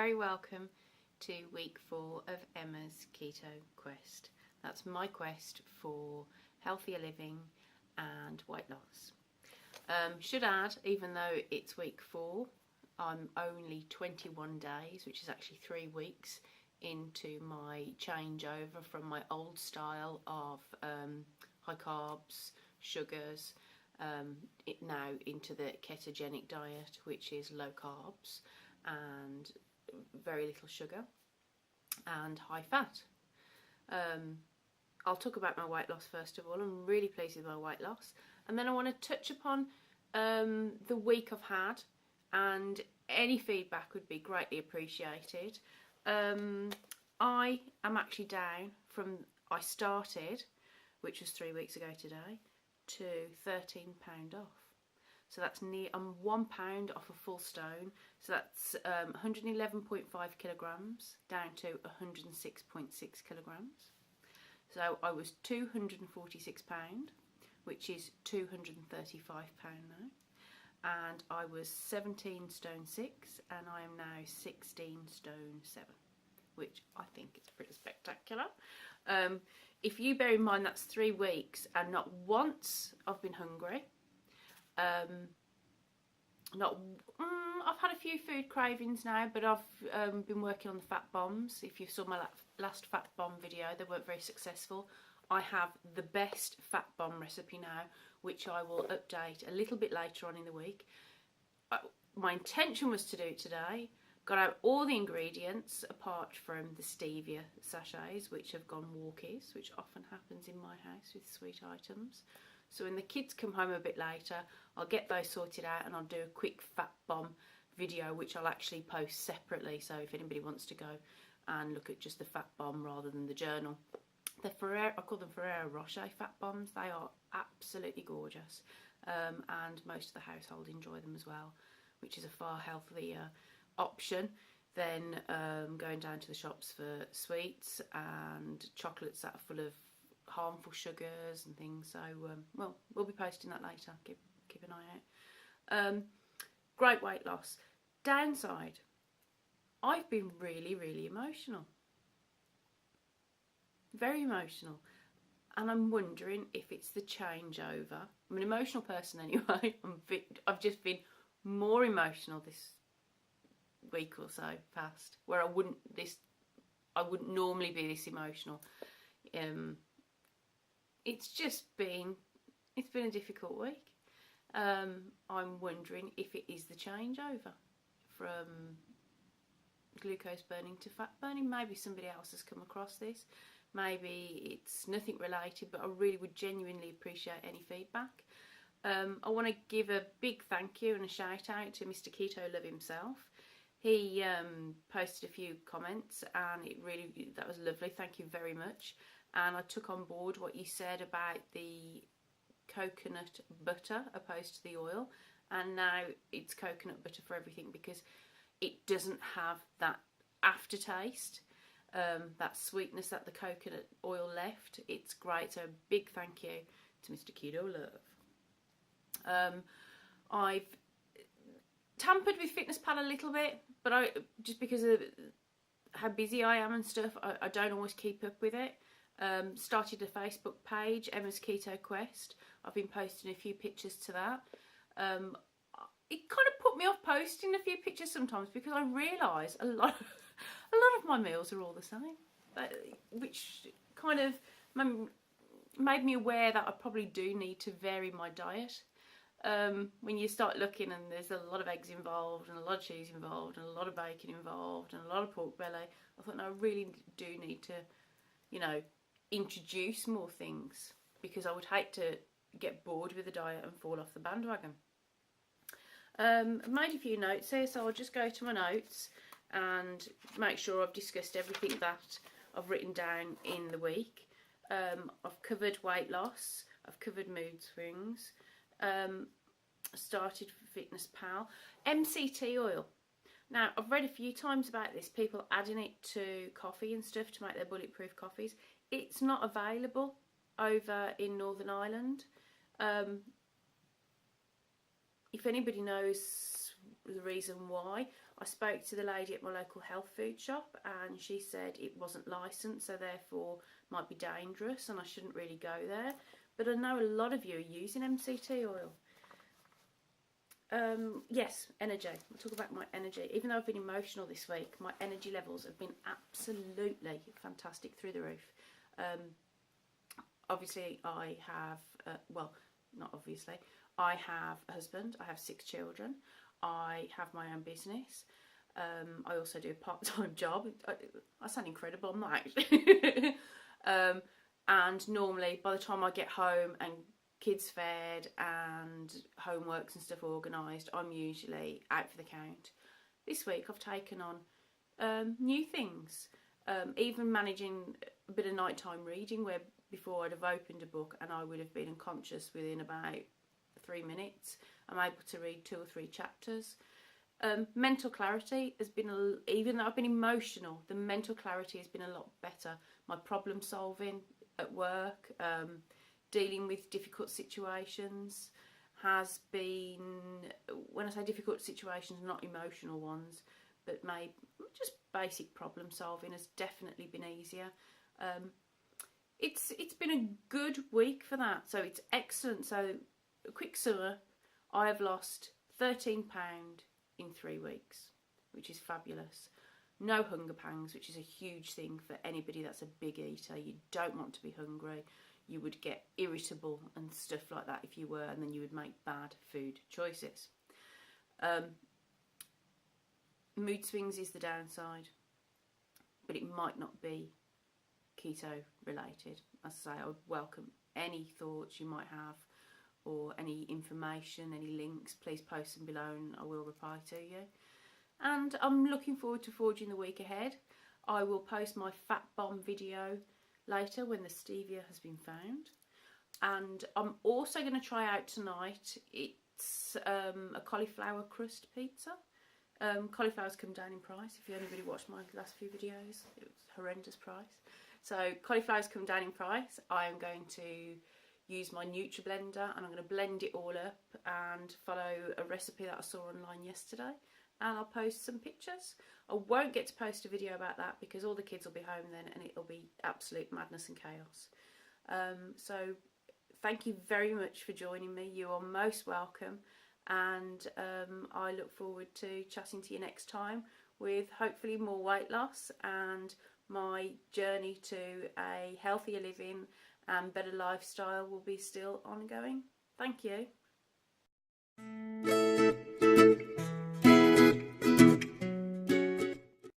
very welcome to week 4 of Emma's Keto Quest. That's my quest for healthier living and weight loss. Should add, even though it's week 4, I'm only 21 days, which is actually 3 weeks, into my changeover from my old style of high carbs, sugars, now into the ketogenic diet, which is low carbs and very little sugar and high fat. I'll talk about my weight loss first of all. I'm really pleased with my weight loss, and then I want to touch upon the week I've had, and any feedback would be greatly appreciated. I am actually down from I started, which was 3 weeks ago today, to £13 off. So that's I'm £1 off a full stone. So that's 111.5 kilograms down to 106.6 kilograms. So I was £246, which is £235 now. And I was 17 stone 6, and I am now 16 stone 7, which I think is pretty spectacular. If you bear in mind that's 3 weeks and not once I've been hungry. I've had a few food cravings now, but I've been working on the fat bombs. If you saw my last fat bomb video, they weren't very successful. I have the best fat bomb recipe now, which I will update a little bit later on in the week. My intention was to do it today. Got out all the ingredients apart from the stevia sachets, which have gone walkies, which often happens in my house with sweet items. So when the kids come home a bit later, I'll get those sorted out and I'll do a quick fat bomb video, which I'll actually post separately. So if anybody wants to go and look at just the fat bomb rather than the journal. The I call them Ferrero Rocher fat bombs. They are absolutely gorgeous, and most of the household enjoy them as well, which is a far healthier option than going down to the shops for sweets and chocolates that are full of harmful sugars and things. So well, we'll be posting that later. Keep an eye out. Great weight loss. Downside, I've been really emotional, very emotional, and I'm wondering if it's the changeover. I'm an emotional person anyway. I've just been more emotional this week or so past, where I wouldn't normally be this emotional. It's been a difficult week. I'm wondering if it is the changeover from glucose burning to fat burning. Maybe somebody else has come across this. Maybe it's nothing related, but I really would genuinely appreciate any feedback. I want to give a big thank you and a shout out to Mr. Keto Love himself. He posted a few comments, and that was lovely. Thank you very much. And I took on board what you said about the coconut butter opposed to the oil, and now it's coconut butter for everything, because it doesn't have that aftertaste, that sweetness that the coconut oil left. It's great. So a big thank you to Mr. Keto Love. I've tampered with FitnessPal a little bit, but just because of how busy I am and stuff, I don't always keep up with it. Started a Facebook page, Emma's Keto Quest. I've been posting a few pictures to that. It kind of put me off posting a few pictures sometimes, because I realise a lot of my meals are all the same, which kind of made me aware that I probably do need to vary my diet. When you start looking, and there's a lot of eggs involved, and a lot of cheese involved, and a lot of bacon involved, and a lot of pork belly, I thought, no, I really do need to, introduce more things, because I would hate to get bored with the diet and fall off the bandwagon. I've made a few notes here, so I'll just go to my notes and make sure I've discussed everything that I've written down in the week. I've covered weight loss, I've covered mood swings, started FitnessPal. MCT oil. Now, I've read a few times about this, people adding it to coffee and stuff to make their bulletproof coffees. It's not available over in Northern Ireland. If anybody knows the reason why, I spoke to the lady at my local health food shop and she said it wasn't licensed, so therefore might be dangerous and I shouldn't really go there. But I know a lot of you are using MCT oil. Yes, energy. We'll talk about my energy. Even though I've been emotional this week, my energy levels have been absolutely fantastic, through the roof. Obviously, I have, well, not obviously, I have a husband, I have 6 children, I have my own business, I also do a part-time job. I sound incredible, I'm not actually. And normally, by the time I get home and kids fed and homeworks and stuff organised, I'm usually out for the count. This week I've taken on new things, even managing a bit of nighttime reading, where before I'd have opened a book and I would have been unconscious within about 3 minutes. I'm able to read 2 or 3 chapters. Mental clarity has been, even though I've been emotional, the mental clarity has been a lot better. My problem solving at work, dealing with difficult situations has been, when I say difficult situations, not emotional ones, but maybe just basic problem solving has definitely been easier. It's been a good week for that, so it's excellent. So a quick summer, I have lost £13 in 3 weeks, which is fabulous. No hunger pangs, which is a huge thing for anybody that's a big eater. You don't want to be hungry. You would get irritable and stuff like that if you were, and then you would make bad food choices. Mood swings is the downside, but it might not be keto related. As I say, I would welcome any thoughts you might have or any information, any links. Please post them below and I will reply to you. And I'm looking forward to forging the week ahead. I will post my fat bomb video later when the stevia has been found. And I'm also going to try out tonight, it's a cauliflower crust pizza. Cauliflower's come down in price. If anybody watched my last few videos, it was a horrendous price. So cauliflower's come down in price. I am going to use my NutriBlender and I'm going to blend it all up and follow a recipe that I saw online yesterday, and I'll post some pictures. I won't get to post a video about that because all the kids will be home then and it'll be absolute madness and chaos. So thank you very much for joining me. You are most welcome, and I look forward to chatting to you next time with hopefully more weight loss and my journey to a healthier living and better lifestyle will be still ongoing. Thank you.